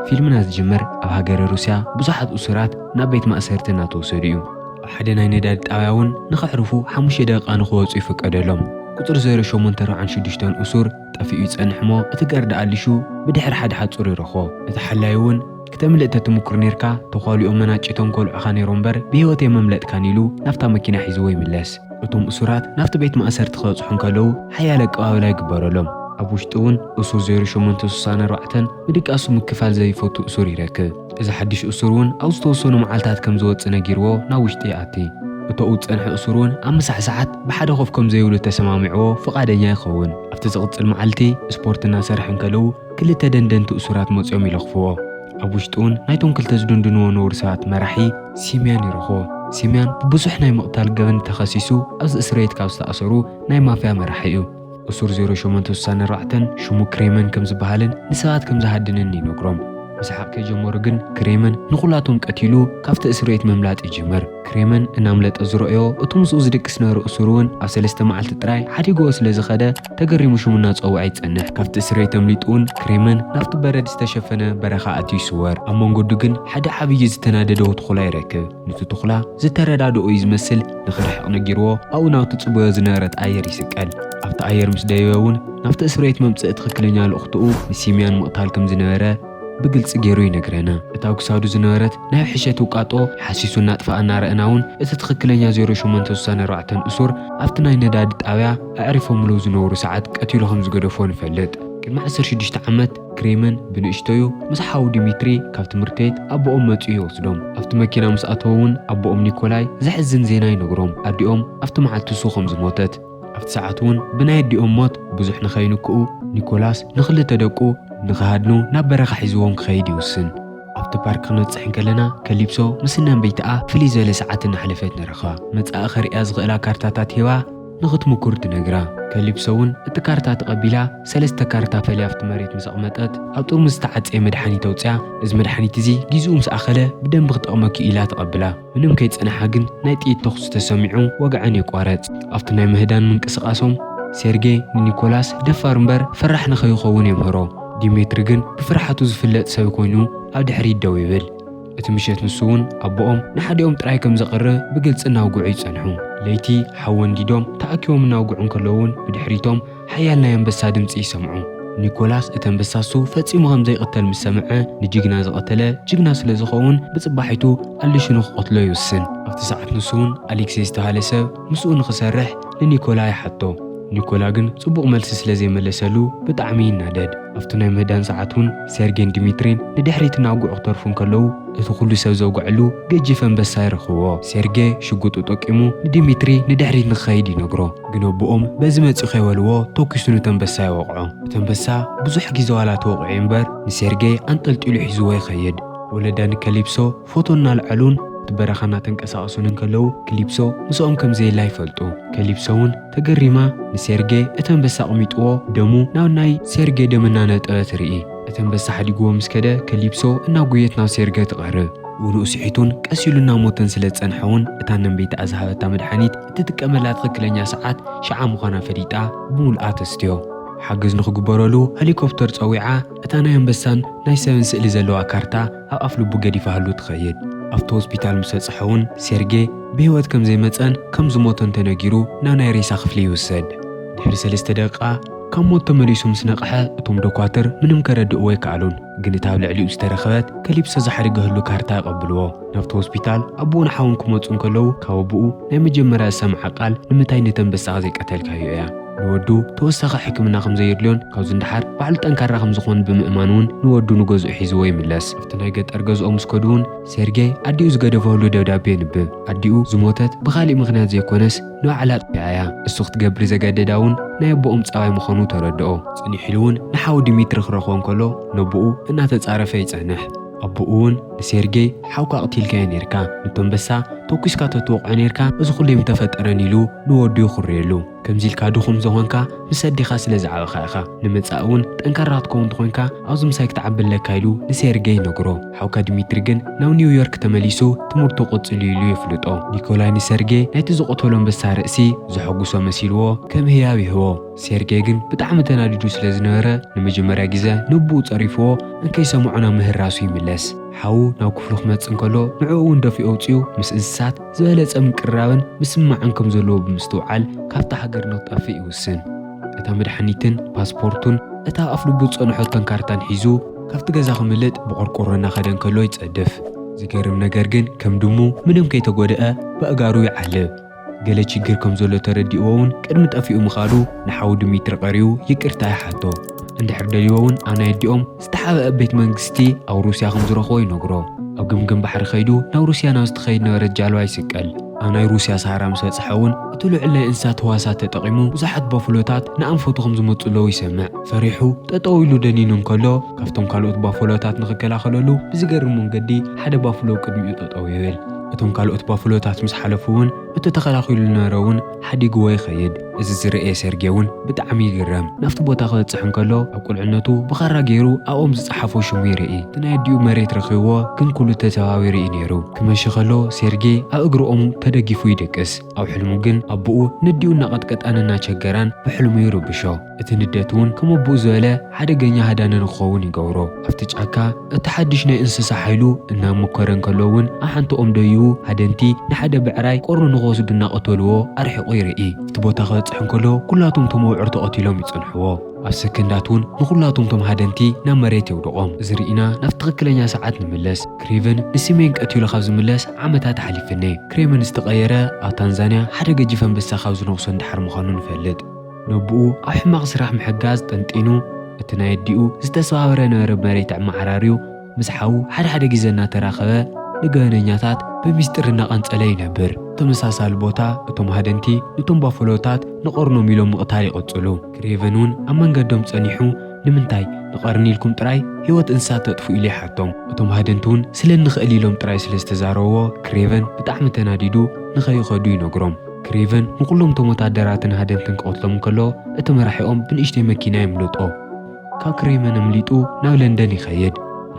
فيلمنا ዝጅምር ኣብ ሃገረ ሩስያ ብዙሓት እሱራት ናብ ቤት ማእሰርቲ እናተወሰዱ እዩ። ሓደ ናይ ነዳዲ ጣብያ እውን ንኽሕርፉ 5 ደቂቓ ንኽወፁ ይፍቀደሎም። ቁፅሪ 0846 እሱር ጠፊኡ ይጸንሕ እሞ እቲ ገርዲ ኣሊሹ ብድሕሪ ሓደ ሓጹር ይረኽቦ። እቲ ሓላይ እውን ክተምልእ ተትሙክር ነርካ ተኻሊኦም መናጭቶም ከልዑኻ ነይሮም እምበር ብሂወት የመምለጥካን ኢሉ ናፍታ መኪና ሒዝዎ ይምለስ። እቶም እሱራት ናፍቲ ቤት ማእሰርቲ ክበጽሑ እንከለዉ ሓያለ ኣቀባብላ ይግበረሎም። ኣብ ውሽጢ እውን እሱር 0864 ብድቃሱ ምክፋል ዘይፈቱ እሱር ይረክብ። እዚ ሓድሽ እሱር እውን ኣብ ዝተወሰኑ መዓልታት ከም ዝወፅእ ነጊርዎ ናብ ውሽጢ ይኣቲ። እቶኡ ዝጸንሐ እሱር እውን ኣብ ምሳሕ ሰዓት ብሓደ ኾፍ ከም ዘይብሉ ተሰማሚዕዎ ፍቓደኛ ይኸውን። ኣብቲ ዝቕጽል መዓልቲ ስፖርት እናሰርሐ እንከለዉ ክልተ ደንደንቲ እሱራት መፂኦም ይለኽፍዎ። ኣብ ውሽጢ እውን ናይቶም ክልተ ዝድንድንዎ ነብሩ ሰባት መራሒ ሲምያን ይረኽቦ። ሲምያን ብብዙሕ ናይ ምቕታል ገበን ተኸሲሱ ኣብዚ እስር ቤት ካብ ዝተኣሰሩ ናይ ማፍያ መራሒ እዩ። እሱር 0864 ሽሙ ክሬመን ከም ዝበሃልን ንሰባት ከም ዝሃድንን ይነግሮም። ምስሓቅ ከጀመሩ ግን ክሬመን ንኹላቶም ቀቲሉ ካብቲ እስር ቤት መምላጥ ይጅምር። ክሬመን እናምለጠ ዝረአዮ እቲ ምስኡ ዝድቅስ ነበረ እሱር እውን ኣብ 3 መዓልቲ ጥራይ ሓዲግዎ ስለ ዝኸደ ተገሪሙ ሽሙ እናፀውዐ ይጸንሕ። ካብቲ እስር ቤት ተምሊጡ እውን ክሬመን ናብቲ በረድ ዝተሸፈነ በረኻ ኣትዩ ይስወር። ኣብ መንገዱ ግን ሓደ ዓብዪ ዝተናደደ ትኹላ ይረክብ። ነቲ ትኹላ ዝተረዳድኦ እዩ ዝመስል ንኽርሕቕ ነጊርዎ ኣብኡ ናብቲ ጽቡዮ ዝነበረት ኣየር ይስቀል። ኣብቲ ኣየር ምስ ደየበ እውን ናብቲ እስር ቤት መምጽእ ትኽክለኛ ልእኽትኡ ንሲምያን ምቕታል ከም ዝነበረ ብግልጽ ገይሩ ይነግረና። እታ ኣብ ክሳዱ ዝነበረት ናይ ሕሸት ውቃጦ ሓሲሱ እናጥፋኣ እናረአና እውን እቲ ትኽክለኛ 0864 እሱር ኣብቲ ናይ ነዳዲ ጣብያ ኣዕሪፎምሉ ዝነበሩ ሰዓት ቀቲሉ ከም ዝገደፎ ንፈልጥ። ቅድሚ 16 ዓመት ክሬመን ብንእሽተዩ ምስ ሓው ዲሚትሪ ካብ ትምህርቲ ቤት ኣቦኦም መፂኡ ይወስዶም። ኣብቲ መኪና ምስ ኣተዉ እውን ኣቦኦም ኒኮላይ ዘሕዝን ዜና ይነግሮም ኣዲኦም ኣብቲ መዓልቲ እሱ ከም ዝሞተት። ኣብቲ ሰዓት እውን ብናይ ኣዲኦም ሞት ብዙሕ ንኸይንክኡ ኒኮላስ ንኽልተ ደቁ ንኽሃድኑ ናብ በረኻ ሒዝዎም ክኸይድ ይውስን። ኣብቲ ፓርክ ክንበጽሕ ከለና ከሊፕሶ ምስናን ቤትኣ ፍልይ ዝበለ ሰዓት እናሕለፈት ንረኽባ። መጻኢ ኸሪኣ ዝኽእላ ካርታታት ሂባ ንኽትምኩር ትነግራ። ከሊፕሶ እውን እቲ ካርታ ተቐቢላ 3 ካርታ ፈልያ ኣብቲ መሬት ምስ ኣቕመጠት ኣብ ጥርሙዝ ዝተዓፀየ መድሓኒት ኣውፅያ እዚ መድሓኒት እዚ ጊዜኡ ምስ ኣኸለ ብደንቢ ክጠቕመኪ ኢላ ተቐብላ። ምንም ከይጸንሓ ግን ናይ ጥይት ተኹስ ተሰሚዑ ወግዐን ይቋረጽ። ኣብቲ ናይ ምህዳን ምንቅስቓሶም ሴርጌይ ንኒኮላስ ደፋር እምበር ፈራሕ ንኸይኸውን የምህሮ። ዲሜትሪ ግን ብፍርሓቱ ዝፍለጥ ሰብ ኮይኑ ኣብ ድሕሪት ደው ይብል። እቲ ምሸት ንሱ እውን ኣቦኦም ንሓዲኦም ጥራይ ከም ዘቕርብ ብግልፂ እናውግዑ ይጸንሑ። ለይቲ ሓወን ዲዶም ተኣኪቦም እናውግዑ እንከለውን ብድሕሪቶም ሓያል ናይ ኣንበሳ ድምፂ ይሰምዑ። ኒኮላስ እቲ ኣንበሳ እሱ ፈጺሙ ከም ዘይቐተል ምስ ሰምዐ ንጅግና ዝቐተለ ጅግና ስለ ዝኸውን ብጽባሒቱ ኣልሹ ንኽቐትሎ ይውስን። ኣብቲ ሰዓት ንሱ እውን ኣሌክሴይ ዝተባሃለ ሰብ ምስኡ ንኽሰርሕ ንኒኮላይ ይሓቶ። ኒኮላ ግን ጽቡቕ መልሲ ስለ ዘይመለሰሉ ብጣዕሚ ይናደድ። ኣብቲ ናይ ምህዳን ሰዓት እውን ሴርጌን ዲሚትሪን ንድሕሪት እናውግዑ ክተርፉ እንከለዉ እቲ ኩሉ ሰብ ዘውግዐሉ ገጂፍ ኣንበሳ ይረኽብዎ። ሴርጌ ሽጉጡ ጠቂሙ ንዲሚትሪ ንድሕሪት ንኽኸይድ ይነግሮ። ግን ኣቦኦም በዚ መፂኡ ኸይበልዎ ተኪሱ ነቲ ኣንበሳ ይወቕዖ። እቲ ኣንበሳ ብዙሕ ግዜ ዋላ ተወቂዑ እምበር ንሴርጌ ኣንጠልጢሉ ሒዝዎ ይኸይድ። ወለዳ ንከሊፕሶ ፎቶ እናልዐሉን እቲ በረኻ እናተንቀሳቐሱን እንከለዉ ክሊፕሶ ምስኦም ከም ዘየላ ይፈልጡ። ከሊፕሶ እውን ተገሪማ ንሴርጌ እቲ ኣንበሳ ኣቕሚጥዎ ደሙ ናብ ናይ ሴርጌ ደም እናነጠበ ትርኢ። እቲ ኣንበሳ ሓዲግዎ ምስ ከደ ከሊፕሶ እናጉየት ናብ ሴርጌ ትቐርብ። ውንኡ ስሒቱን ቀሲሉ እናሞተን ስለ ዝጸንሐ እውን እታ ነንበይታ ዝሃበታ መድሓኒት እትጥቀመላ ትኽክለኛ ሰዓት ሸዓ ምዃና ፈሊጣ ብምልኣ ተስትዮ። ሓገዝ ንኽግበረሉ ሄሊኮፕተር ፀዊዓ እታ ናይ ኣንበሳን ናይ ሰብን ስእሊ ዘለዋ ካርታ ኣብ ኣፍ ልቡ ገዲፋሃሉ ትኸይድ። ኣብቲ ሆስፒታል ምስ በጽሐ እውን ሴርጌ ብህይወት ከም ዘይመፀን ከም ዝሞተን ተነጊሩ ናብ ናይ ሬሳ ክፍሊ ይውሰድ። ድሕሪ 3 ደቂቓ ካብ ሞት ተመሊሱ ምስ ነቕሐ እቶም ዶኳትር ምንም ከረድእዎ ኣይከኣሉን። ግን እታ ኣብ ልዕሊኡ ዝተረኸበት ከሊፕሶ ዝሓደገህሉ ካርታ ይቐብልዎ። ናብቲ ሆስፒታል ኣቦኡን ሓውን ክመፁ እንከለዉ ካብ ኣቦኡ ናይ መጀመርያ ዝሰምዐ ቃል ንምንታይ ነቲ ኣንበሳ ዘይቀተልካዮ እያ። ንወዱ ተወሳኺ ሕክምና ከም ዘየድልዮን ካብዚ እንድሓር ባዕሉ ጠንካራ ከም ዝኾን ብምእማን እውን ንወዱ ንገዝኡ ሒዝዎ ይምለስ። ኣብቲ ናይ ገጠር ገዝኦም ምስ ከዱ እውን ሴርጌይ ኣዲኡ ዝገደፈሉ ደብዳቤ ንብብ። ኣዲኡ ዝሞተት ብኻሊእ ምኽንያት ዘይኮነስ ንባዕላ ጥፍያ እያ። እሱ ክትገብር ዘገደዳ እውን ናይ ኣቦኦም ጸባይ ምዃኑ ተረድኦ። ጽኒሕ ኢሉ እውን ንሓው ዲሚትሪ ክረኽቦ እንከሎ ነቦኡ እናተጻረፈ ይጸንሕ። ኣቦኡ እውን ንሴርጌይ ሓውካ ቐቲልካዮ ነርካ ነቲ ኣንበሳ ተኲስካ ተትወቕዖ ነርካ እዚ ኩሉ ይምተፈጠረን ኢሉ ንወዱ ይኹርየሉ። ከምዚ ኢልካ ድኹም ዝኾንካ ምስ ኣዴኻ ስለ ዝዓበኻ ኢኻ ንምጻእ እውን ጠንካራ ክትከውን እንተኮይንካ ኣብዚ ምሳይ ክትዓብለካ ኢሉ ንሴርጌይ ነግሮ። ሓውካ ዲሚትሪ ግን ናብ ኒውዮርክ ተመሊሱ ትምህርቱ ቅጽል ኢሉ የፍልጦ። ኒኮላይ ንሴርጌይ ናይቲ ዝቆተሎ አንበሳ ርእሲ ዘሐጉሶ መሲልዎ ከም ህያብ ይህቦ። ሴርጌይ ግን ብጣዕሚ ተናዲዱ ስለ ዝነበረ ንመጀመርያ ግዜ ንቡኡ ጸሪፍዎ እንከይሰምዖ ናብ ምህራሱ ይምለስ። ሓው ናብ ክፍሉ ክመጽእ እንከሎ ንዕኡ እውን ደፊኡ ኣውፅኡ ምስ እንስሳት ዝበለጸ ምቅራብን ምስማዕን ከም ዘለዎ ብምስትውዓል ካብታ ሃገር ንኽጠፍእ ይውስን። እታ መድሓኒትን ፓስፖርቱን እታ ኣፍ ልቡ ዝጸንሖቶን ካርታን ሒዙ ካብቲ ገዛ ክምልጥ ብቆርቆሮ እናኸደ እንከሎ ይጸድፍ። ዝገርም ነገር ግን ከም ድሙ ምንም ከይተጎድአ በእጋሩ ይዓልብ። ገለ ችግር ከም ዘሎ ተረዲእዎ እውን ቅድሚ ጠፊኡ ምኻዱ ንሓው ዲሚትሪ ቀሪቡ ይቅርታ ይሓቶ። እንድሕር ደልይዎ እውን ኣብ ናይ ኣዲኦም ዝተሓበአ ቤት መንግስቲ ኣብ ሩስያ ከም ዝረኽቦ ይነግሮ። ኣብ ግምግም ባሕሪ ኸይዱ ናብ ሩስያ ናብ ዝተኸይድ ነበረት ጃልባ ይስቀል። ኣብ ናይ ሩስያ ሰሃራ ምስ በጽሐ እውን እቲ ልዑል ናይ እንስሳት ህዋሳት ተጠቒሙ ብዙሓት ባፈሎታት ንኣንፈቱ ከም ዝመፁ ኣለዉ ይሰምዕ። ፈሪሑ ጠጠው ኢሉ ደኒኑ እንከሎ ካብቶም ካልኦት ባፈሎታት ንኽከላኸለሉ ብዝገርም መንገዲ ሓደ ባፍሎ ቅድሚኡ ጠጠው ይብል። እቶም ካልኦት ባፍሎታት ምስ ሓለፉ እውን እቲ ተኸላኺሉ ዝነበረ እውን ሓዲግዎ ይኸይድ። እዚ ዝርአየ ሴርጌይ እውን ብጣዕሚ ይግረም። ናብቲ ቦታ ክበጽሕ እንከሎ ኣብ ቁልዕነቱ ብኻራ ገይሩ ኣብኦም ዝጸሓፎ ሽሙ ይርኢ። እቲ ናይ ኣዲኡ መሬት ረኺብዎ ግን ኩሉ ተሰባቢሩ እዩ ነይሩ። ክመሽ ከሎ ሴርጌይ ኣብ እግሪ ኦም ተደጊፉ ይደቅስ። ኣብ ሕልሙ ግን ኣቦኡ ንዲኡ እናቐጥቀጣን እናቸገራን ብሕልሙ ይርብሾ። እቲ ንደት እውን ከም ኣቦኡ ዝበለ ሓደገኛ ሃዳነ ንክኸውን ይገብሮ። ኣብቲ ጫካ እቲ ሓድሽ ናይ እንስሳ ሓይሉ እናመኮረ እንከሎ እውን ኣብ ሓንቲ ኦም ደይቡ ሃደንቲ ንሓደ ብዕራይ ቆርኑ ንኽወስዱ እናቐተልዎ ኣርሒቑ ይርኢ። እቲ ቦታ ክበጽሕ እንከሎ ኩላቶም ቶም ኣውዕር ተቐቲሎም ይጸንሕዎ። ኣብ ሰከንዳት እውን ንኹላቶም ቶም ሃደንቲ ናብ መሬት የውድቖም። እዚ ርኢና ናብ ትኽክለኛ ሰዓት ንምለስ። ክሬቨን ንሲሜን ቀቲሉ ካብ ዝምለስ ዓመታት ሓሊፍኒ። ክሬቨን ዝተቐየረ ኣብ ታንዛንያ ሓደ ገጂፍ አንበሳ ካብ ዝነኽሶ እንድሓር ምዃኑ ንፈልጥ። ነብኡ ኣብ ሕማቕ ስራሕ ምሕጋዝ ጠንጢኑ እቲ ናይ ኣዲኡ ዝተሰባበረ ነበረ መሬት ኣመዓራርዩ ምስ ሓው ሓደ ግዜ እናተራኸበ ንገበነኛታት ብምስጢር እናቐንጸለ ይነብር። ተመሳሳሊ ቦታ እቶም ሃደንቲ ነቶም ባፈሎታት ንቐርኖም ኢሎም ምቕታል ይቐጽሉ። ክሬቨን እውን ኣብ መንገዶም ጸኒሑ ንምንታይ ንቐርኒ ኢልኩም ጥራይ ህይወት እንስሳት ተጥፉ ኢሉ ይሓቶም። እቶም ሃደንቲ እውን ስለ ንኽእል ኢሎም ጥራይ ስለ ዝተዛረብዎ ክሬቨን ብጣዕሚ ተናዲዱ ንኸይኸዱ ይነግሮም። ክሬቨን ንኩሎም ቶም ወታደራትን ሃደንትን ክቐትሎም እንከሎ እቲ መራሒኦም ብንእሽተይ መኪና የምልጦ። ካብ ክሬቨን ኣምሊጡ ናብ ለንደን ይኸይድ።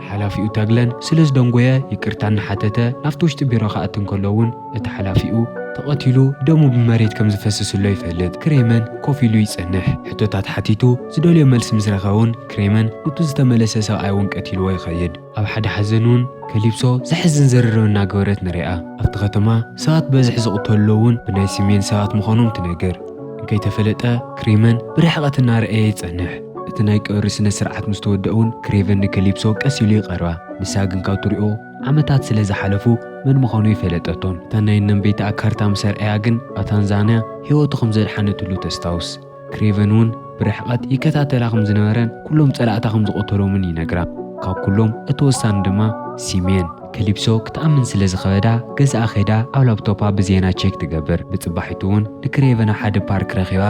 ሓላፊኡ ተግለን ስለ ዝደንጎየ ይቅርታ እናሓተተ ናብቲ ውሽጢ ቢሮ ክኣቱ እንከሎ እውን እቲ ሓላፊኡ ተቐቲሉ ደሙ ብመሬት ከም ዝፈስስሎ ይፈልጥ። ክሬቨን ኮፍ ኢሉ ይጸንሕ። ሕቶታት ሓቲቱ ዝደልዮ መልሲ ምስ ረኸበ እውን ክሬቨን ነቲ ዝተመለሰ ሰብኣይ እውን ቀቲልዎ ይኸይድ። ኣብ ሓደ ሓዘን እውን ከሊፕሶ ዘሕዝን ዘርርብ እናገበረት ንሪኣ። ኣብቲ ከተማ ሰባት በዝሒ ዝቕተልሎ እውን ብናይ ሲሜን ሰባት ምዃኖም ትነግር። እንከይተፈለጠ ክሬቨን ብርሕቐት እናርአየ ይጸንሕ። እቲ ናይ ቀብሪ ስነ ስርዓት ምስ ተወድአ እውን ክሬቨን ንከሊፕሶ ቀስ ኢሉ ይቐርባ። ንሳ ግን ካብ ትሪኦ ዓመታት ስለ ዝሓለፉ መን ምዃኑ ይፈለጠቶን። እታ ናይ ነንበይታ ካርታ ምስ ኣርአያ ግን ኣብ ታንዛንያ ህይወቱ ከም ዘድሓነትሉ ተስታውስ። ክሬቨን እውን ብርሕቐት ይከታተላ ከም ዝነበረን ኩሎም ጸላእታ ከም ዝቐተሎምን ይነግራ። ካብ ኩሎም እቲ ወሳኒ ድማ ሲሜን። ከሊፕሶ ክትኣምን ስለ ዝኸበዳ ገዛኣ ኸይዳ ኣብ ላፕቶፓ ብዜና ቼክ ትገብር። ብጽባሒቱ እውን ንክሬቨን ኣብ ሓደ ፓርክ ረኺባ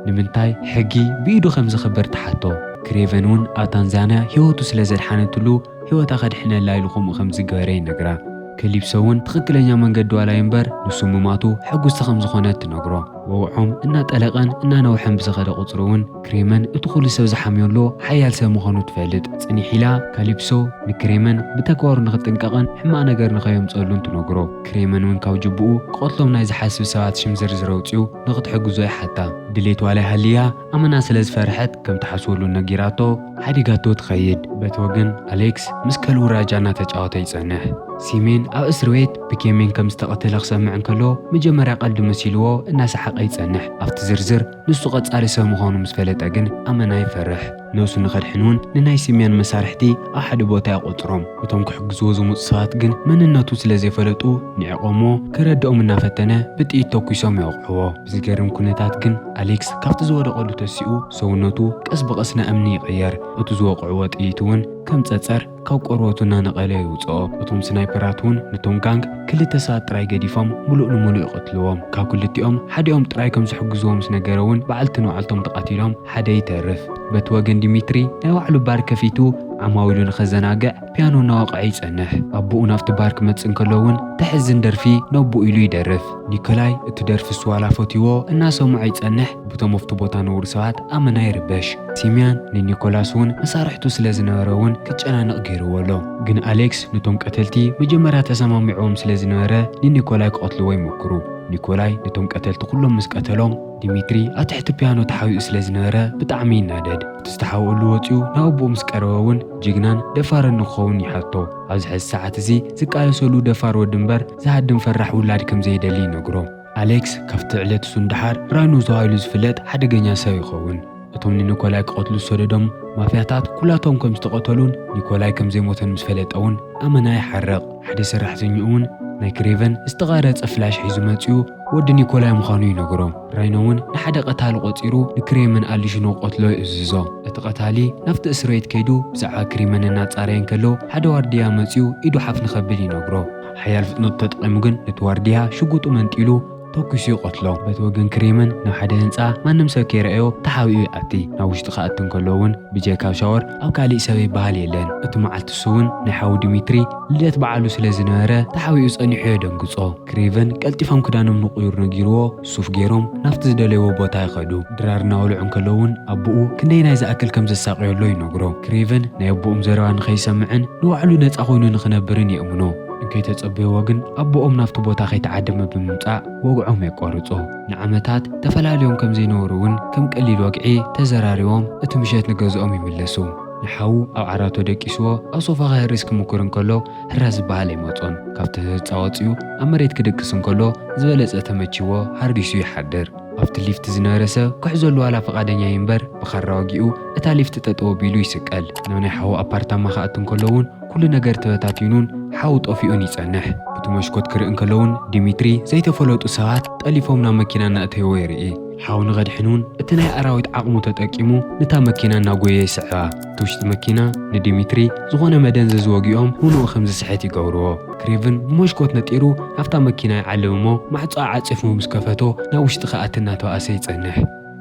ንምንታይ ሕጊ ብኢዱ ከም ዝኽበር ተሓቶ። ክሬቨን እውን ኣብ ታንዛንያ ህይወቱ ስለ ዘድሓነትሉ ህይወታ ከድሕነላ ኢሉ ከምኡ ከም ዝገበረ ይነግራ። ከሊፕሶ እውን ትኽክለኛ መንገዲ ዋላይ እምበር ንሱ ምማቱ ሕጉስቲ ከም ዝኾነት ትነግሮ። ወውዖም እናጠለቐን እናነውሐን ብዝኸደ ቁፅሪ እውን ክሬቨን እቲ ኩሉ ሰብ ዝሓምየሉ ሓያል ሰብ ምዃኑ ትፈልጥ። ጽኒሕ ኢላ ካሊፕሶ ንክሬቨን ብተግባሩ ንኽጥንቀቕን ሕማቕ ነገር ንኸየምፀሉን ትነግሮ። ክሬቨን እውን ካብ ጅብኡ ክቐትሎም ናይ ዝሓስብ ሰባት ሽም ዝርዝር ኣውፅኡ ንኽትሕግዞ ይሓታ። ድሌት ዋላይ ሃልያ ኣመና ስለ ዝፈርሐት ከም ተሓስበሉ ነጊራቶ ሓዲጋቶ ትኸይድ። በቲ ወገን ኣሌክስ ምስ ከልቡ ራጃ እናተጫወተ ይጸንሕ። ሲሜን ኣብ እስር ቤት ብኬሜን ከም ዝተቐተለ ክሰምዕ እንከሎ መጀመርያ ቀልዲ መሲልዎ እናሰሓቐ ይጸንሕ። ኣብቲ ዝርዝር ንሱ ቐጻሊ ሰብ ምዃኑ ምስ ፈለጠ ግን ኣመና ይፈርሕ። ነብሱ ንኸድሕን እውን ንናይ ሲሜን መሳርሕቲ ኣብ ሓደ ቦታ ይቖፅሮም። እቶም ክሕግዝዎ ዝመፁ ሰባት ግን መንነቱ ስለ ዘይፈለጡ ንዕቖምዎ ከረድኦም እናፈተነ ብጥይት ተኲሶም የውቕዕዎ። ብዝገርም ኩነታት ግን ኣሌክስ ካብቲ ዝወደቐሉ ተሲኡ ሰውነቱ ቀስ በቐስ ንእምኒ ይቕየር። እቲ ዝወቕዕዎ ጥይት እውን ከም ጸጸር ካብ ቆርበቱ እናነቐለ ይውፅኦ። እቶም ስናይፐራት እውን ነቶም ጋንግ ክልተ ሰባት ጥራይ ገዲፎም ሙሉእ ንሙሉእ ይቐትልዎም። ካብ ክልቲኦም ሓዲኦም ጥራይ ከም ዝሕግዝዎም ምስ ነገረ እውን በዓልቲ ንባዕልቶም ተቐቲሎም ሓደ ይተርፍ። በቲ ወገን ዲሚትሪ ናይ ባዕሉ ባር ከፊቱ ዓማዊሉ ንኸዘናግዕ ፒያኖ እናወቕዐ ይጸንሕ። ኣቦኡ ናብቲ ባር ክመጽእ እንከሎውን ተሕዝን ደርፊ ነቦኡ ኢሉ ይደርፍ። ኒኮላይ እቲ ደርፊ ስዋላ ፈትይዎ እናሰምዖ ይጸንሕ። በቶም ኣብቲ ቦታ ነብሩ ሰባት ኣመና ይርበሽ። ሲምያን ንኒኮላስ እውን መሳርሕቱ ስለ ዝነበረ እውን ክጨናነቕ ገይርዎ ኣሎ። ግን ኣሌክስ ነቶም ቀተልቲ መጀመርያ ተሰማሚዖም ስለ ዝነበረ ንኒኮላይ ክቐትልዎ ይሞክሩ። ኒኮላይ ነቶም ቀተልቲ ኩሎም ምስ ቀተሎም ዲሚትሪ ኣብ ትሕቲ ፒያኖ ተሓዊኡ ስለ ዝነበረ ብጣዕሚ ይናደድ። እቲ ዝተሓውኡሉ ወፂኡ ናብ ኣቦኡ ምስ ቀረበ እውን ጅግናን ደፋርን ንክኸውን ይሓቶ። ኣብዚ ሕዚ ሰዓት እዚ ዝቃለሰሉ ደፋር ወዲ እምበር ዝሃድም ፈራሕ ውላድ ከም ዘይደሊ ይነግሮ። ኣሌክስ ካብቲ ዕለት እሱ እንዳሓር ራይኖ ተባሂሉ ዝፍለጥ ሓደገኛ ሰብ ይኸውን። እቶም ንኒኮላይ ክቐትሉ ዝሰደዶም ማፍያታት ኩላቶም ከም ዝተቐተሉን ኒኮላይ ከም ዘይሞተን ምስ ፈለጠ እውን ኣመና ይሓረቕ። ሓደ ሰራሕተኛ እውን ናይ ክሬቨን ዝተቐረጸ ፍላሽ ሒዙ መጺኡ ወዲ ኒኮላይ ምዃኑ ይነግሮ። ራይኖ እውን ንሓደ ቀታሊ ቆፂሩ ንክሬመን ኣሊሽኖ ቆትሎ ይእዝዞ። እቲ ቀታሊ ናብቲ እስር ቤት ከይዱ ብዛዕባ ክሬመን እናጻረየ እንከሎ ሓደ ዋርድያ መጺኡ ኢዱ ሓፍ ንኸብል ይነግሮ። ሓያል ፍጥነቱ ተጠቒሙ ግን ነቲ ዋርድያ ሽጉጡ መንጢሉ ተኩሱ ይቆትሎ። በቲ ወገን ክሬመን ናብ ሓደ ህንፃ ማንም ሰብ ከይረአዮ ተሓዊኡ ይኣቲ። ናብ ውሽጢ ክኣቱ እንከሎ እውን ብጀካ ሻወር ኣብ ካሊእ ሰብ ይበሃል የለን። እቲ መዓልቲ እሱ እውን ናይ ሓዊ ዲሚትሪ ልደት በዓሉ ስለ ዝነበረ ተሓዊኡ ጸኒሑ የደንግጾ። ክሬቨን ቀልጢፎም ክዳኖም ንቑዩር ነጊርዎ ሱፍ ገይሮም ናብቲ ዝደለይዎ ቦታ ይኸዱ። ድራር እናበልዑ እንከሎ እውን ኣቦኡ ክንደይ ናይ ዝኣክል ከም ዘሳቅየሎ ይነግሮ። ክሬቨን ናይ ኣቦኦም ዘረባ ንኸይሰምዕን ንባዕሉ ነፃ ኮይኑ ንኽነብርን የእምኖ። እንከይተጸበይዎ ግን ኣቦኦም ናብቲ ቦታ ከይተዓደመ ብምምጻእ ወግዖም የቋርጾ። ንዓመታት ተፈላለዮም ከም ዘይነበሩ እውን ከም ቀሊል ወግዒ ተዘራሪቦም እቲ ምሸት ንገዝኦም ይምለሱ። ንሓዉ ኣብ ዓራቶ ደቂስዎ ኣብ ሶፋ ክህርስ ክምኩር እንከሎ ህራ ዝበሃል ኣይመጾን። ካብቲ ህንፃ ወፂኡ ኣብ መሬት ክድቅስ እንከሎ ዝበለጸ ተመቺዎ ሃርዲሱ ይሓድር። ኣብቲ ሊፍቲ ዝነበረ ሰብ ክሕዘሉ ዋላ ፈቓደኛ እምበር ብኻራ ወጊኡ እታ ሊፍቲ ጠጠው ኣቢሉ ይስቀል። ናብ ናይ ሓዉ ኣፓርታማ ክኣቱ እንከሎ እውን ኩሉ ነገር ተበታቲኑን ሓዉ ጠፊኡን ይጸንሕ። በቲ መስኮት ክርኢ እንከሎ እውን ዲሚትሪ ዘይተፈለጡ ሰባት ጠሊፎም ናብ መኪና እናእተይዎ የርኢ። ሓዉ ንቐድሕን እውን እቲ ናይ ኣራዊት ዓቕሙ ተጠቂሙ ነታ መኪና እናጎየ ይስዕባ። እቲ ውሽጢ መኪና ንዲሚትሪ ዝኾነ መደንዘዝ ወጊኦም ምኑኡ ከም ዝስሕት ይገብርዎ። ክሬቨን ብመስኮት ነጢሩ ኣብታ መኪና ይዓልም እሞ ማዕጾ ዓፂፉ ምስ ከፈቶ ናብ ውሽጢ ክኣቲ እናተባእሰ ይጸንሕ።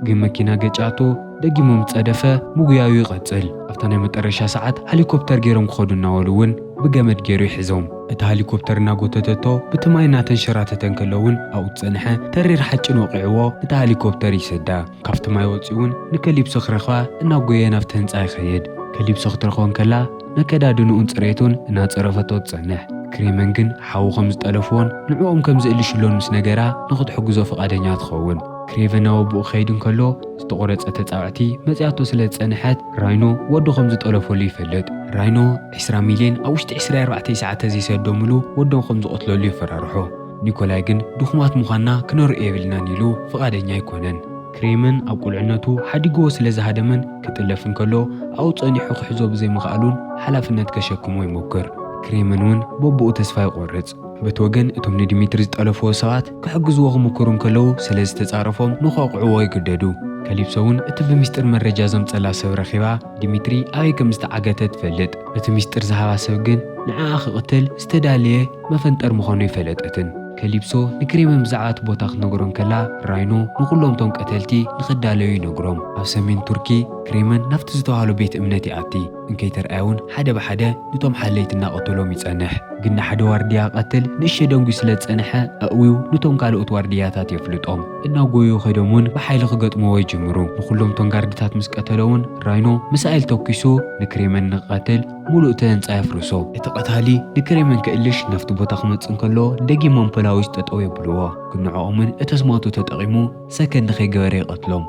ግን መኪና ገጫቶ ደጊሞም ጸደፈ ምጉያዩ ይቐጽል። ኣብታ ናይ መጨረሻ ሰዓት ሄሊኮፕተር ገይሮም ክኸዱ እናበሉ እውን ብገመድ ገይሩ ይሕዞም። እቲ ሄሊኮፕተር እናጎተተቶ በቲ ማይ እናተንሸራተተ እንከሎ እውን ኣብኡ ጸንሐ ተሪር ሓጭን ወቂዕዎ ነታ ሄሊኮፕተር ይሰዳ። ካብቲ ማይ ወፂኡ እውን ንከሊፕሶ ክረኽባ እናጎየ ናብቲ ህንፃ ይኸይድ። ከሊፕሶ ክትረኽቦ እንከላ ነከዳድንኡን ጽሬቱን እናጸረፈቶ ትጸንሕ። ክሬመን ግን ሓዉ ከም ዝጠለፍዎን ንዕኦም ከም ዝእልሽሎን ምስ ነገራ ንኽትሕግዞ ፈቓደኛ ትኸውን። ክሬቨን ናብ ኣቦኡ ከይድ እንከሎ ዝተቆረፀ ተጻዋዕቲ መጽያቶ ስለ ዝጸንሐት ራይኖ ወዱ ከም ዝጠለፈሉ ይፈልጥ። ራይኖ 20 ሚልዮን ኣብ ውሽጢ 24 ሰዓት ዘይሰዶምሉ ወዶም ከም ዝቆትለሉ ይፈራርሖ። ኒኮላይ ግን ድኹማት ምዃንና ክነርኦ የብልናን ኢሉ ፈቓደኛ ኣይኮነን። ክሬመን ኣብ ቁልዕነቱ ሓዲግዎ ስለ ዝሃደመን ክጥለፍ እንከሎ ኣብኡ ጸኒሑ ክሕዞ ብዘይምኽኣሉን ሓላፍነት ከሸክሞ ይሞክር። ክሬመን እውን በቦኡ ተስፋ ይቆርጽ። በቲ ወገን እቶም ንዲሚትሪ ዝጠለፍዎ ሰባት ክሕግዝዎ ክምክሩ እንከለዉ ስለ ዝተጻረፎም ንኸቕዕዎ ይግደዱ። ከሊፕሶ እውን እቲ ብምስጢር መረጃ ዘምጸላ ሰብ ረኺባ ዲሚትሪ ኣበይ ከም ዝተዓገተ ትፈልጥ። እቲ ምስጢር ዝሃባ ሰብ ግን ንዓኣ ክቕትል ዝተዳለየ መፈንጠር ምዃኑ ይፈለጠትን። ከሊፕሶ ንክሬመን ብዛዕባ ቦታ ክትነግሮም ከላ ራይኖ ንኹሎም ቶም ቀተልቲ ንኽዳለዩ ይነግሮም። ኣብ ሰሜን ቱርኪ ክሬመን ናብቲ ዝተባሃሉ ቤት እምነት ይኣቲ። እንከይተረኣየ እውን ሓደ ብሓደ ነቶም ሓለይቲ እናቐተሎም ይጸንሕ። ግን ንሓደ ዋርድያ ቀትል ንእሸ ደንጉ ስለ ዝጸንሐ ኣእዊው ነቶም ካልኦት ዋርድያታት የፍልጦም። እናጎዩ ኸይዶም እውን ብሓይሊ ክገጥምዎ ይጅምሩ። ንኹሎም ቶም ጋርድታት ምስ ቀተሎ እውን ራይኖ ሚሳኤል ተኪሱ ንክሬመን ንኽቐትል ሙሉእ እቲ ህንፃ የፍርሶ። እቲ ቀታሊ ንክሬመን ክእልሽ ናብቲ ቦታ ክመጽእ እንከሎ ደጊሞም ፖላዊስ ጠጠው የብልዎ። ግን ንዕኦምን እተስማቱ ተጠቒሙ ሰከንድ ከይገበረ ይቐትሎም።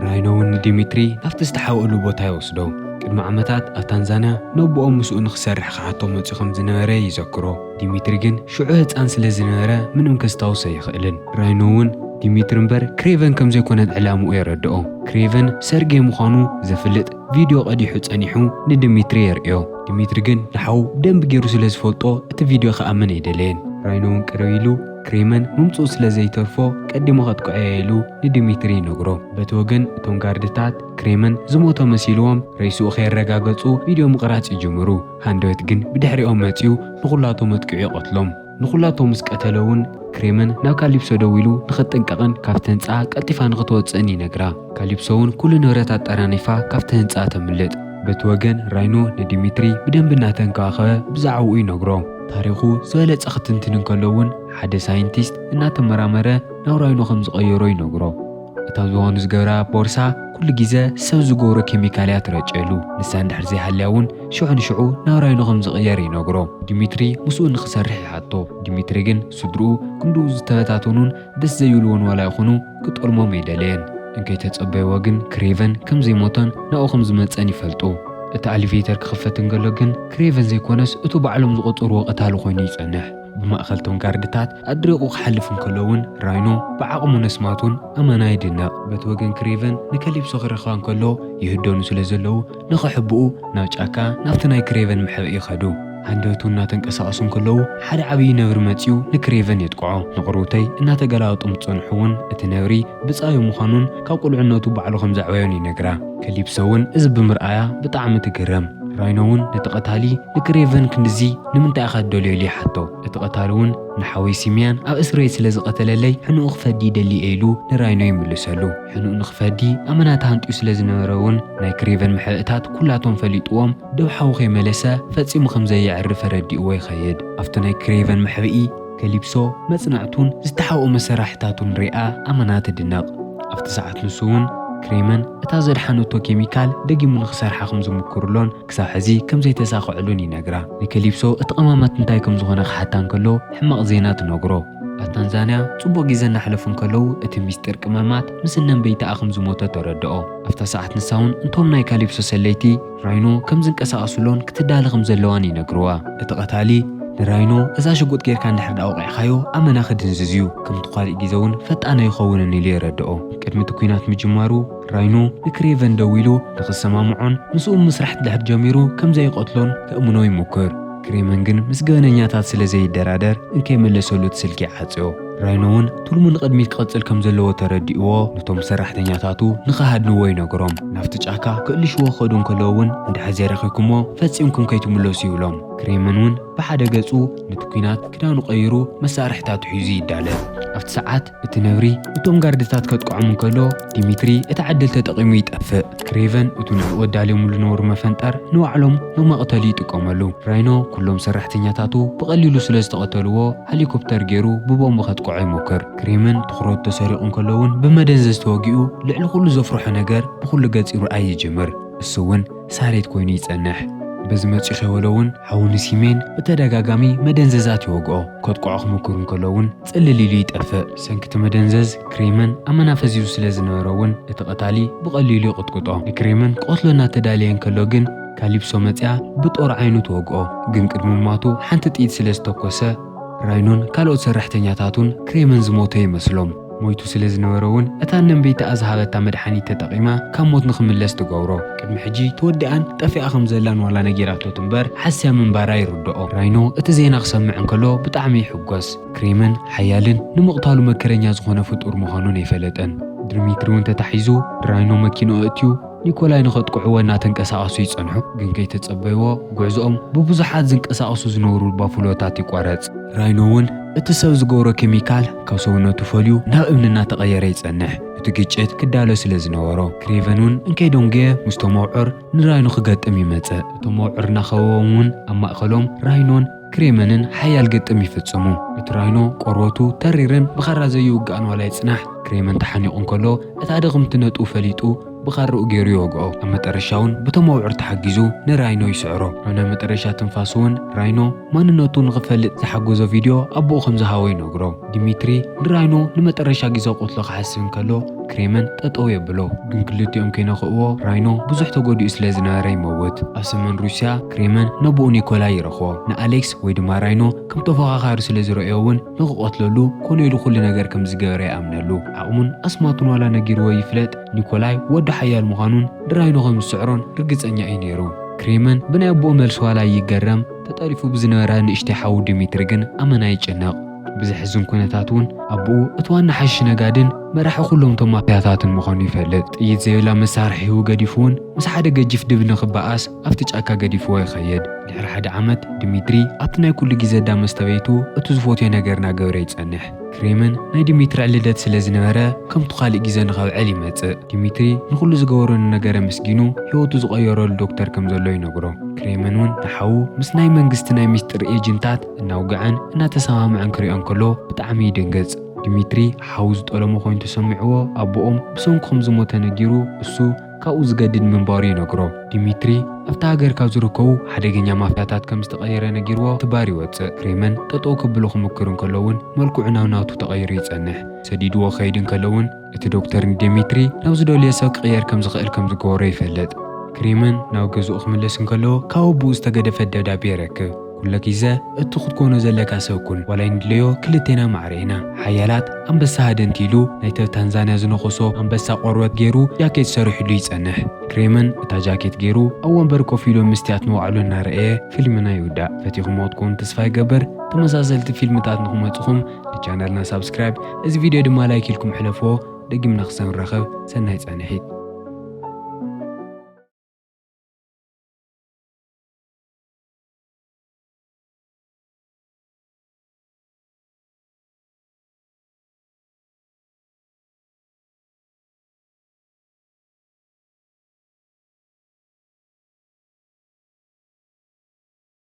ራይኖ እውን ንዲሚትሪ ናብቲ ዝተሓውእሉ ቦታ ይወስዶ። ቅድሚ ዓመታት ኣብ ታንዛንያ ነቦኦም ምስኡ ንኽሰርሕ ክሓቶ መፂኡ ከም ዝነበረ ይዘክሮ። ዲሚትሪ ግን ሽዑ ህፃን ስለ ዝነበረ ምንም ከስታውሶ ኣይኽእልን። ራይኖ እውን ዲሚትሪ እምበር ክሬቨን ከም ዘይኮነት ዕላምኡ የረድኦ። ክሬቨን ሰርጌይ ምዃኑ ዘፍልጥ ቪድዮ ቀዲሑ ጸኒሑ ንዲሚትሪ የርእዮ። ዲሚትሪ ግን ንሓው ደንብ ገይሩ ስለ ዝፈልጦ እቲ ቪድዮ ክኣምን ኣይደለየን። ራይኖ እውን ቅርብ ኢሉ ክሬመን ምምፁእ ስለ ዘይተርፎ ቀዲሞ ከጥቅዖ ኢሉ ንዲሚትሪ ይነግሮ። በቲ ወገን እቶም ጋርድታት ክሬመን ዝሞቶ መሲልዎም ረይስኡ ከይረጋገጹ ቪድዮ ምቕራጽ ይጅምሩ። ሃንደበት ግን ብድሕሪኦም መጺኡ ንኹላቶም መጥቂዑ ይቐትሎም። ንኹላቶም ምስ ቀተለ እውን ክሬመን ናብ ካሊፕሶ ደው ኢሉ ንኽጥንቀቕን ካብቲ ህንፃ ቀልጢፋ ንኽትወፅእን ይነግራ። ካሊፕሶ እውን ኩሉ ንብረት ኣጠራኒፋ ካብቲ ህንፃ ተምልጥ። በትወገን ራይኖ ንዲሚትሪ ብደንብ እናተንከባኸበ ብዛዕባኡ ይነግሮ። ታሪኹ ዝበለፀ ክትንትን እንከሎውን ሓደ ሳይንቲስት እናተመራመረ ናብ ራይኖ ከም ዝቐየሮ ይነግሮ። እታ ዝባኑ ዝገብራ ቦርሳ ኩሉ ግዜ ሰብ ዝገብሮ ኬሚካል እያ ትረጨሉ። ንሳ እንድሕር ዘይሃልያ እውን ሽዑ ንሽዑ ናብ ራይኖ ከም ዝቕየር ይነግሮ። ዲሚትሪ ምስኡ ንክሰርሕ ይሓቶ። ዲሚትሪ ግን ስድርኡ ክንድኡ ዝተበታተኑን ደስ ዘይብልዎን ዋላ ይኹኑ ክጠልሞም ኣይደለየን። እንከይተፀበይዎ ግን ክሬቨን ከም ዘይሞተን ናብኡ ከም ዝመፀን ይፈልጡ። እቲ ኤሌቬተር ክኽፈት እንከሎ ግን ክሬቨን ዘይኮነስ እቱ ባዕሎም ዝቆፀርዎ ቀታሊ ኮይኑ ይጸንሕ። ብማእኸልቶም ጋርድታት ኣድሪቑ ክሓልፍ እንከሎውን ራይኖ ብዓቕሙ ነስማቱን ኣመና ይድነቕ። በቲ ወገን ክሬቨን ንከሊፕሶ ክረኽባ እንከሎ ይህደኑ ስለ ዘለዉ ንኽሕብኡ ናብ ጫካ ናብቲ ናይ ክሬቨን መሕብኢ ይኸዱ። ሃንደቱ እናተንቀሳቐሱ እንከለዉ ሓደ ዓብዪ ነብሪ መፂኡ ንክሬቨን የጥቅዖ። ንቕርውተይ እናተገላበጦም ዝፀንሑ እውን እቲ ነብሪ ብፃዩ ምዃኑን ካብ ቁልዕነቱ ባዕሉ ከም ዘዕበዮን ይነግራ። ከሊፕሶ እውን እዚ ብምርኣያ ብጣዕሚ ትግረም። ራይኖ እውን ነቲ ቀታሊ ንክሬቨን ክንድዚ ንምንታይ ኢኻ ትደልዮ ኢሉ ይሓቶ። እቲ ቀታሊ እውን ንሓወይ ሲምያን ኣብ እስረይ ስለ ዝቐተለለይ ሕኑኡ ክፈዲ ይደሊ ኢሉ ንራይኖ ይምልሰሉ። ሕኑኡ ንክፈዲ ኣመና ተሃንጢኡ ስለ ዝነበረ እውን ናይ ክሬቨን ምሕብእታት ኩላቶም ፈሊጥዎም ደውሓዊ ከይመለሰ ፈፂሙ ከም ዘየዕርፍ ረዲእዎ ይኸይድ። ኣብቲ ናይ ክሬቨን መሕብኢ ከሊፕሶ መጽናዕቱን ዝተሓውኡ መሰራሕታቱን ሪኣ ኣመና ትድነቕ። ኣብቲ ሰዓት ንሱ እውን ክሬመን እታ ዘድሓነቶ ኬሚካል ደጊሙ ንክሰርሓ ከም ዝምክሩሎን ክሳብ ሕዚ ከም ዘይተሳኽዕሉን ይነግራ። ንከሊፕሶ እቲ ቀማማት እንታይ ከም ዝኾነ ክሓታ እንከሎ ሕማቕ ዜና ትነግሮ። ኣብ ታንዛንያ ጽቡቕ ግዜ እናሕለፉ እንከለዉ እቲ ሚስጢር ቅመማት ምስ ነንበይታኣ ከም ዝሞተ ተረድኦ። ኣብታ ሰዓት ንሳ እውን እንቶም ናይ ካሊፕሶ ሰለይቲ ራይኖ ከም ዝንቀሳቐሱሎን ክትዳለ ከም ዘለዋን ይነግርዋ። እቲ ቀታሊ ንራይኖ እዛ ሽጉጥ ጌርካ እንድሕር ዳ ኣውቂዕኻዮ ኣመና ክድንዝዝ እዩ ከምቲ ኻሊእ ግዜ እውን ፈጣነ ይኸውንን ኢሉ የረድኦ። ቅድሚ እቲ ኩናት ምጅማሩ ራይኖ ንክሬቨን ደው ኢሉ ንኽሰማምዖን ምስኡ ምስራሕ ድሕር ጀሚሩ ከም ዘይቀትሎን ከእምኖ ይሙክር። ክሬቨን ግን ምስ ገበነኛታት ስለ ዘይደራደር እንከይመለሰሉ እቲ ስልኪ ይዓፅዮ። ራይኖ እውን ትልሙ ንቅድሚት ክቐፅል ከም ዘለዎ ተረዲእዎ ነቶም ሰራሕተኛታቱ ንኸሃድንዎ ይነግሮም። ናብቲ ጫካ ክእልሽዎ ከዱ እንከለዉ እውን እንድሕር ዘይረኺብኩሞ ፈፂምኩም ከይትምለሱ ይብሎም። ክሬቨን እውን ብሓደ ገጹ ነቲ ኩናት ክዳኑ ቀይሩ መሳርሕታቱ ሒዙ ይዳለል። ኣብቲ ሰዓት እቲ ነብሪ እቶም ጋርድታት ከጥቅዖም እንከሎ ዲሚትሪ እቲ ዓድል ተጠቒሙ ይጠፍእ። ክሬቨን እቱ ንዕኡ ኣዳልዮምሉ ዝነበሩ መፈንጠር ንባዕሎም ንመቕተሊ ይጥቀመሉ። ራይኖ ኩሎም ሰራሕተኛታቱ ብቐሊሉ ስለ ዝተቐተልዎ ሄሊኮፕተር ገይሩ ብቦምቢ ከጥቅዖ ይሞክር። ክሬቨን ትኹረቱ ተሰሪቑ እንከሎውን ብመደንዘዝ ተወጊኡ ልዕሊ ኩሉ ዘፍርሖ ነገር ብኩሉ ገጽ ይርኣይ ይጅምር። እሱ እውን ሳሬት ኮይኑ ይጸንሕ። በዚ መፂኡ ኸይበሎውን ሓውኒ ሲሜን ብተደጋጋሚ መደንዘዛት ይወግኦ። ከጥቅዖ ክምክሩ እንከሎውን ጽልል ኢሉ ይጠፍእ። ሰንኪቲ መደንዘዝ ክሬቨን ኣመና ፈዚዙ ስለ ዝነበረውን እቲ ቀታሊ ብቐሊሉ ይቕጥቅጦ። ንክሬቨን ቆትሎ እናተዳልየ እንከሎ ግን ካሊፕሶ መፂያ ብጦር ዓይኑ ትወግኦ። ግን ቅድሚ ምማቱ ሓንቲ ጥይት ስለ ዝተኮሰ ራይኖን ካልኦት ሰራሕተኛታቱን ክሬቨን ዝሞተ ይመስሎም። ሞይቱ ስለ ዝነበረውን እታ ነንበይታኣ ዝሃበታ መድሓኒት ተጠቒማ ካብ ሞት ንኽምለስ ትገብሮ። ቅድሚ ሕጂ ተወዲኣን ጠፊኣ ከም ዘላን ዋላ ነጊራቶት እምበር ሓስያ ምንባራ ይርድኦ። ራይኖ እቲ ዜና ክሰምዕ እንከሎ ብጣዕሚ ይሕጎስ። ክሬቨን ሓያልን ንምቕታሉ መከረኛ ዝኾነ ፍጡር ምዃኑን ኣይፈለጠን። ዲሚትሪ እውን ተታሒዙ ራይኖ መኪንኡ እትዩ ኒኮላይ ንኸጥቅዕዎ እናተንቀሳቐሱ ይጸንሑ። ግን ከይተጸበይዎ ጉዕዞኦም ብብዙሓት ዝንቀሳቐሱ ዝነበሩ ባፍሎታት ይቋረጽ። ራይኖ እውን እቲ ሰብ ዝገብሮ ኬሚካል ካብ ሰውነቱ ፈልዩ ናብ እምኒ እናተቐየረ ይጸንሕ። እቲ ግጭት ክዳሎ ስለ ዝነበሮ ክሬቨን እውን እንከይደንገየ ምስቶም መውዑር ንራይኖ ክገጥም ይመጽእ። እቶም መውዑር እናኸበቦም እውን ኣብ ማእኸሎም ራይኖን ክሬቨንን ሓያል ገጥም ይፍጽሙ። እቲ ራይኖ ቆርበቱ ተሪርን ብኻራ ዘይውግኣን ዋላ ይጽናሕ። ክሬቨን ተሓኒቑ እንከሎ እታ ድቕምቲ ነጥኡ ፈሊጡ ብኻርኡ ገይሩ ይወግኦ። ኣብ መጠረሻ እውን በቶም መውዑር ተሓጊዙ ንራይኖ ይስዕሮ። ኣብ ናይ መጠረሻ ትንፋሱ እውን ራይኖ ማንነቱ ንኽፈልጥ ዝሓጎዞ ቪድዮ ኣቦኡ ከም ዝሃቦ ይነግሮ። ዲሚትሪ ንራይኖ ንመጠረሻ ግዜ ቆትሎ ክሓስብ እንከሎ ክሬቨን ጠጠው የብሎ። ግን ክልቲኦም ከይነኽእዎ ራይኖ ብዙሕ ተጎዲኡ ስለ ዝነበረ ይመውት። ኣብ ሰሜን ሩስያ ክሬቨን ነቦኡ ኒኮላይ ይረኽቦ። ንኣሌክስ ወይ ድማ ራይኖ ከም ተፈኻኻሪ ስለ ዝረአዮ እውን ንኽቆትለሉ ኮነ ኢሉ ኩሉ ነገር ከም ዝገበረ ይኣምነሉ። ዓቕሙን ኣስማቱን ዋላ ነጊርዎ ይፍለጥ። ኒኮላይ ወዲ ሓያል ምዃኑን ንራይኖ ከም ዝስዕሮን ርግፀኛ እዩ ነይሩ። ክሬቨን ብናይ ኣቦኡ መልሲ ዋላ ይገረም። ተጠሪፉ ብዝነበረ ንእሽተይ ሓዉ ዲሚትሪ ግን ኣመና ይጭነቕ። ብዝሕዝን ኩነታት እውን ኣቦኡ እቲ ዋና ሓሽሽ ነጋድን መራሒ ኩሎም ቶም ማፍያታትን ምዃኑ ይፈልጥ። ጥይት ዘይብላ መሳርሒኡ ገዲፉ እውን ምስ ሓደ ገጂፍ ድብ ንኽበኣስ ኣብቲ ጫካ ገዲፍዎ ይኸይድ። ድሕሪ ሓደ ዓመት ዲሚትሪ ኣብቲ ናይ ኩሉ ግዜ ዳመ ዝተበይቱ እቲ ዝፈትዮ ነገር እናገበረ ይጸንሕ። ክሬምን ናይ ዲሚትሪ ልደት ስለ ዝነበረ ከምቱ ካልእ ግዜ ንኸውዕል ይመጽእ። ዲሚትሪ ንኹሉ ዝገበሮ ነገር መስጊኑ ህይወቱ ዝቐየረሉ ዶክተር ከም ዘሎ ይነግሮ። ክሬምን እውን ንሓዉ ምስ ናይ መንግስቲ ናይ ሚስጥር ኤጀንታት እናውግዐን እናተሰማምዐን ክሪኦ እንከሎ ብጣዕሚ ይድንገጽ። ዲሚትሪ ሓዉ ዝጠለሞ ኮይኑ ተሰሚዕዎ ኣቦኦም ብሰንኩ ከም ዝሞተ ነጊሩ እሱ ካብኡ ዝገድድ ምንባሩ ይነግሮ። ዲሚትሪ ኣብታ ሃገር ካብ ዝርከቡ ሓደገኛ ማፍያታት ከም ዝተቐየረ ነጊርዎ ትባር ይወፅእ። ክሬምን ጠጠው ክብሎ ክምክር እንከሎውን መልክዑ ናብ ናቱ ተቐይሩ ይጸንሕ። ሰዲድዎ ኸይድ እንከሎውን እቲ ዶክተር ዲሚትሪ ናብ ዝደልዮ ሰብ ክቕየር ከም ዝኽእል ከም ዝገበሮ ይፈልጥ። ክሬምን ናብ ገዝኡ ክምለስ እንከሎ ካብ ኣቦኡ ዝተገደፈ ደብዳቤ ይረክብ። ኩለ ግዜ እቲ ክትኮኖ ዘለካ ሰብ ኩን ዋላይ ንድልዮ ክልቴና ማዕረና ሓያላት ኣንበሳ ሃደንቲ ኢሉ ናይ ታንዛንያ ዝነኸሶ ኣንበሳ ቆርበት ገይሩ ጃኬት ሰሪሕሉ ይጸንሕ። ክሬምን እታ ጃኬት ገይሩ ኣብ ወንበር ኮፍ ኢሉ ምስትያት ንዋዕሉ እናረአየ ፊልምና ይውዳእ። ፈቲኹምዎ ትኮኑ ተስፋ ይገብር። ተመሳሰልቲ ፊልምታት ንኽመጽኹም ንቻነልና ሳብስክራይብ፣ እዚ ቪድዮ ድማ ላይክ ኢልኩም ሕለፍዎ። ደጊምና ክሳብ ንራኸብ ሰናይ ጸንሒት።